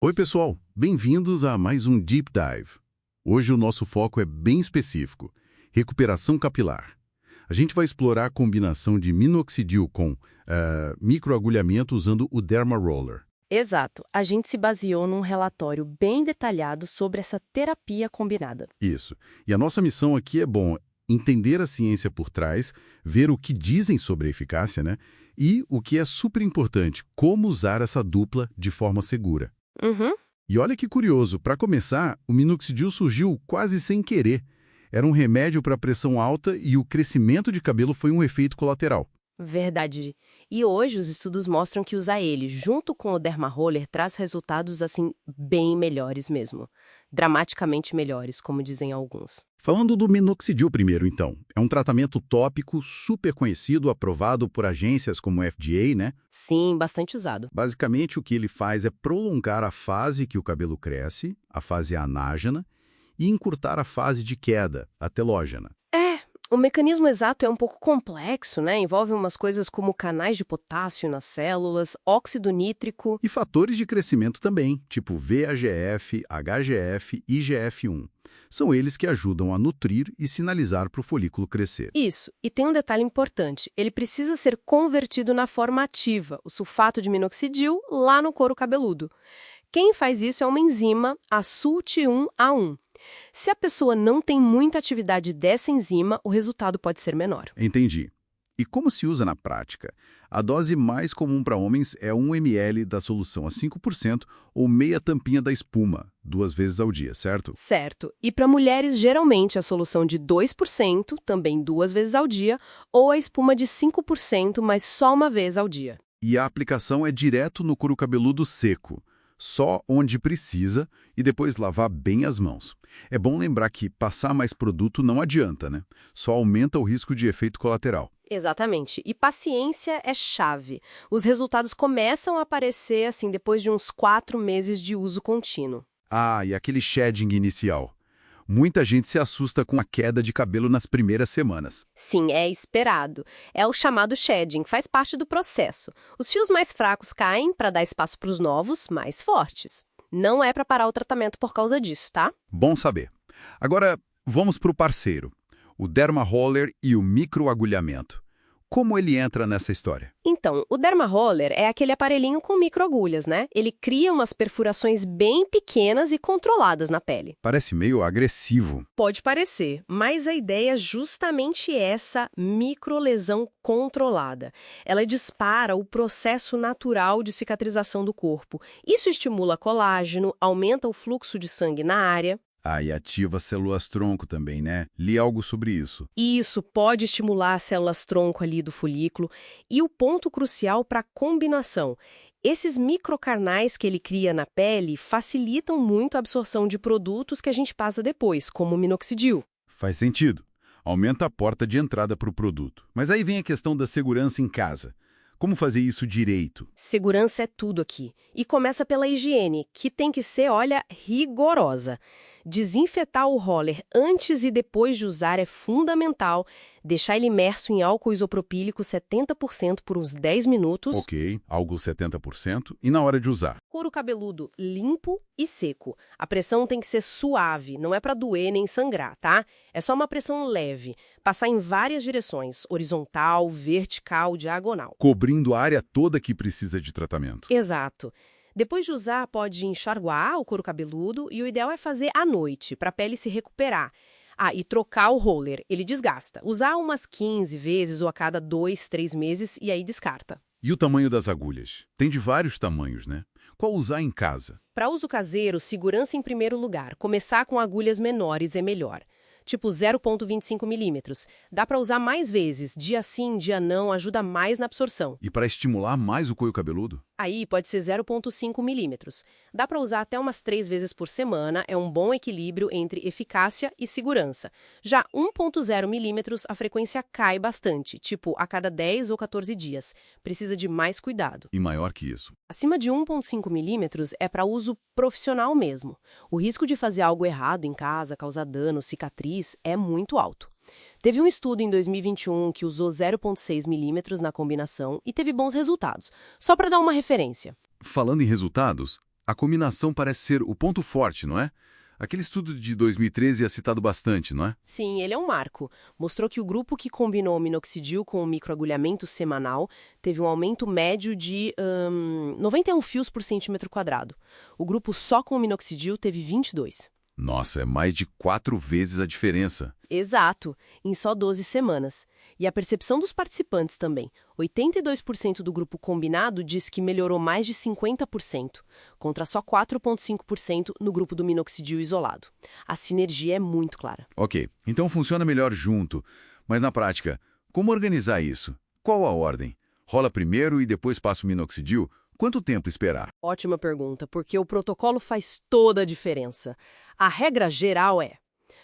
Oi, pessoal! Bem-vindos a mais um Deep Dive. Hoje o nosso foco é bem específico: recuperação capilar. A gente vai explorar a combinação de minoxidil com microagulhamento usando o Derma Roller. Exato. A gente se baseou num relatório bem detalhado sobre essa terapia combinada. Isso. E a nossa missão aqui é, entender a ciência por trás, ver o que dizem sobre a eficácia, né? E o que é super importante, como usar essa dupla de forma segura. Uhum. E olha que curioso, para começar, o minoxidil surgiu quase sem querer. Era um remédio para pressão alta e o crescimento de cabelo foi um efeito colateral. Verdade. E hoje os estudos mostram que usar ele junto com o Dermaroller traz resultados assim bem melhores mesmo. Dramaticamente melhores, como dizem alguns. Falando do minoxidil primeiro, então. É um tratamento tópico super conhecido, aprovado por agências como FDA, né? Sim, bastante usado. Basicamente, o que ele faz é prolongar a fase que o cabelo cresce, a fase anágena, e encurtar a fase de queda, a telógena. O mecanismo exato é um pouco complexo, né? Envolve umas coisas como canais de potássio nas células, óxido nítrico. E fatores de crescimento também, tipo VAGF, HGF e IGF-1. São eles que ajudam a nutrir e sinalizar para o folículo crescer. Isso. E tem um detalhe importante. Ele precisa ser convertido na forma ativa, o sulfato de minoxidil, lá no couro cabeludo. Quem faz isso é uma enzima, a SULT1A1. Se a pessoa não tem muita atividade dessa enzima, o resultado pode ser menor. Entendi. E como se usa na prática? A dose mais comum para homens é 1 ml da solução a 5% ou meia tampinha da espuma, 2 vezes ao dia, certo? Certo. E para mulheres, geralmente a solução de 2%, também 2 vezes ao dia, ou a espuma de 5%, mas só uma vez ao dia. E a aplicação é direto no couro cabeludo seco, só onde precisa e depois lavar bem as mãos. É bom lembrar que passar mais produto não adianta, né? Só aumenta o risco de efeito colateral. Exatamente. E paciência é chave. Os resultados começam a aparecer assim depois de uns 4 meses de uso contínuo. Ah, e aquele shedding inicial. Muita gente se assusta com a queda de cabelo nas primeiras semanas. Sim, é esperado. É o chamado shedding, faz parte do processo. Os fios mais fracos caem para dar espaço para os novos, mais fortes. Não é para parar o tratamento por causa disso, tá? Bom saber. Agora, vamos para o parceiro, o Derma Roller e o microagulhamento. Como ele entra nessa história? Então, o Dermaroller é aquele aparelhinho com microagulhas, né? Ele cria umas perfurações bem pequenas e controladas na pele. Parece meio agressivo. Pode parecer, mas a ideia é justamente essa microlesão controlada. Ela dispara o processo natural de cicatrização do corpo. Isso estimula colágeno, aumenta o fluxo de sangue na área. Ah, e ativa células-tronco também, né? Li algo sobre isso. E isso pode estimular as células-tronco ali do folículo. E o ponto crucial para a combinação. Esses microcarnais que ele cria na pele facilitam muito a absorção de produtos que a gente passa depois, como o minoxidil. Faz sentido. Aumenta a porta de entrada para o produto. Mas aí vem a questão da segurança em casa. Como fazer isso direito? Segurança é tudo aqui. E começa pela higiene, que tem que ser, olha, rigorosa. Desinfetar o roller antes e depois de usar é fundamental. Deixar ele imerso em álcool isopropílico 70% por uns 10 minutos. Ok, algo 70%. E na hora de usar? Couro cabeludo limpo e seco. A pressão tem que ser suave, não é para doer nem sangrar, tá? É só uma pressão leve. Passar em várias direções, horizontal, vertical, diagonal. Cobrindo a área toda que precisa de tratamento. Exato. Depois de usar, pode enxaguar o couro cabeludo e o ideal é fazer à noite, para a pele se recuperar. Ah, e trocar o roller, ele desgasta. Usar umas 15 vezes ou a cada 2, 3 meses e aí descarta. E o tamanho das agulhas? Tem de vários tamanhos, né? Qual usar em casa? Para uso caseiro, segurança em primeiro lugar. Começar com agulhas menores é melhor. Tipo 0,25 milímetros. Dá para usar mais vezes, dia sim, dia não, ajuda mais na absorção. E para estimular mais o couro cabeludo? Aí pode ser 0,5 milímetros. Dá para usar até umas 3 vezes por semana, é um bom equilíbrio entre eficácia e segurança. Já 1,0 milímetros, a frequência cai bastante, tipo a cada 10 ou 14 dias. Precisa de mais cuidado. E maior que isso? Acima de 1,5 milímetros é para uso profissional mesmo. O risco de fazer algo errado em casa, causar dano, cicatriz, é muito alto. Teve um estudo em 2021 que usou 0,6 milímetros na combinação e teve bons resultados. Só para dar uma referência. Falando em resultados, A combinação parece ser o ponto forte, não é? Aquele estudo de 2013 é citado bastante, não é? Sim, ele é um marco. Mostrou que o grupo que combinou o minoxidil com o microagulhamento semanal teve um aumento médio de 91 fios por centímetro quadrado. O grupo só com o minoxidil teve 22. Nossa, é mais de 4 vezes a diferença. Exato, em só 12 semanas. E a percepção dos participantes também. 82% do grupo combinado diz que melhorou mais de 50%, contra só 4,5% no grupo do minoxidil isolado. A sinergia é muito clara. Ok, então funciona melhor junto. Mas na prática, como organizar isso? Qual a ordem? Rola primeiro e depois passa o minoxidil? Quanto tempo esperar? Ótima pergunta, porque o protocolo faz toda a diferença. A regra geral é: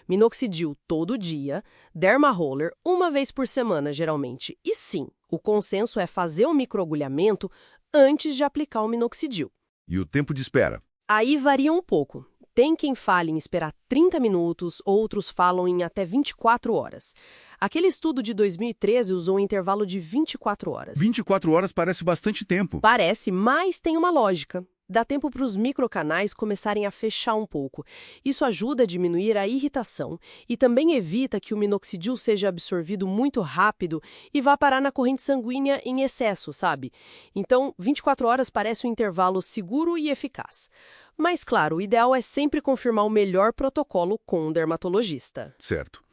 minoxidil todo dia, dermaroller uma vez por semana, geralmente. E sim, o consenso é fazer o microagulhamento antes de aplicar o minoxidil. E o tempo de espera? Aí varia um pouco. Tem quem fale em esperar 30 minutos, outros falam em até 24 horas. Aquele estudo de 2013 usou um intervalo de 24 horas. 24 horas parece bastante tempo. Parece, mas tem uma lógica. Dá tempo para os microcanais começarem a fechar um pouco. Isso ajuda a diminuir a irritação e também evita que o minoxidil seja absorvido muito rápido e vá parar na corrente sanguínea em excesso, sabe? Então, 24 horas parece um intervalo seguro e eficaz. Mas, claro, o ideal é sempre confirmar o melhor protocolo com o dermatologista. Certo.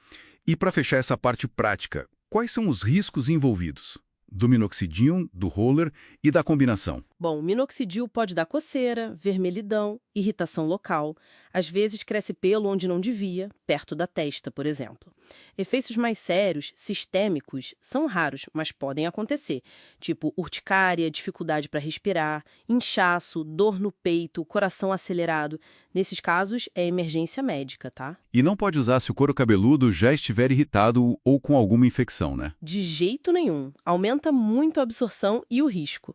E para fechar essa parte prática, quais são os riscos envolvidos? Do minoxidil, do roller e da combinação? Bom, o minoxidil pode dar coceira, vermelhidão, irritação local. Às vezes cresce pelo onde não devia, perto da testa, por exemplo. Efeitos mais sérios, sistêmicos, são raros, mas podem acontecer, tipo urticária, dificuldade para respirar, inchaço, dor no peito, coração acelerado. Nesses casos, é emergência médica, tá? E não pode usar se o couro cabeludo já estiver irritado ou com alguma infecção, né? De jeito nenhum. Aumenta muito a absorção e o risco.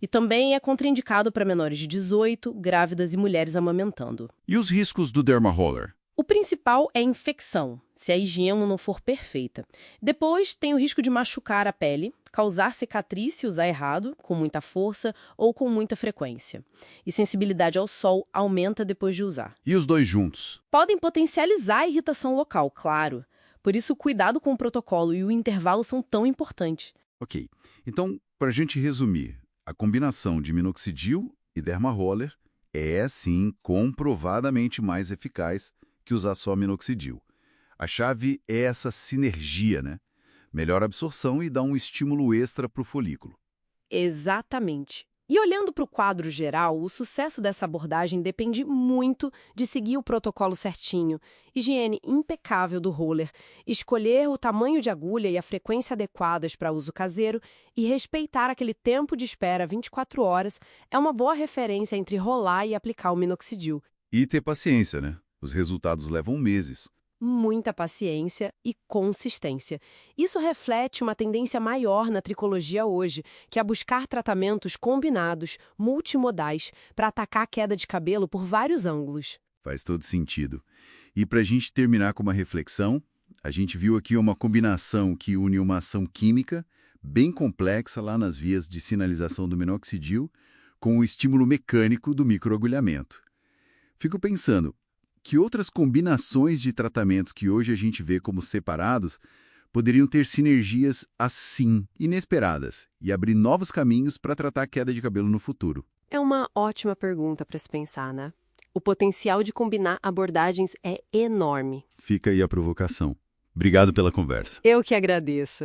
E também é contraindicado para menores de 18, grávidas e mulheres amamentando. E os riscos do dermaroller? O principal é infecção, se a higiene não for perfeita. Depois, tem o risco de machucar a pele, causar cicatriz se usar errado, com muita força ou com muita frequência. E sensibilidade ao sol aumenta depois de usar. E os dois juntos? Podem potencializar a irritação local, claro. Por isso, o cuidado com o protocolo e o intervalo são tão importantes. Ok. Então, para a gente resumir, a combinação de minoxidil e dermaroller é, sim, comprovadamente mais eficaz que usar só minoxidil. A chave é essa sinergia, né? Melhor absorção e dá um estímulo extra para o folículo. Exatamente. E olhando para o quadro geral, o sucesso dessa abordagem depende muito de seguir o protocolo certinho, higiene impecável do roller, escolher o tamanho de agulha e a frequência adequadas para uso caseiro e respeitar aquele tempo de espera 24 horas é uma boa referência entre rolar e aplicar o minoxidil. E ter paciência, né? Os resultados levam meses. Muita paciência e consistência. Isso reflete uma tendência maior na tricologia hoje, que é buscar tratamentos combinados, multimodais, para atacar a queda de cabelo por vários ângulos. Faz todo sentido. E para a gente terminar com uma reflexão, a gente viu aqui uma combinação que une uma ação química bem complexa lá nas vias de sinalização do minoxidil com o estímulo mecânico do microagulhamento. Fico pensando, que outras combinações de tratamentos que hoje a gente vê como separados poderiam ter sinergias assim, inesperadas, e abrir novos caminhos para tratar a queda de cabelo no futuro? É uma ótima pergunta para se pensar, né? O potencial de combinar abordagens é enorme. Fica aí a provocação. Obrigado pela conversa. Eu que agradeço.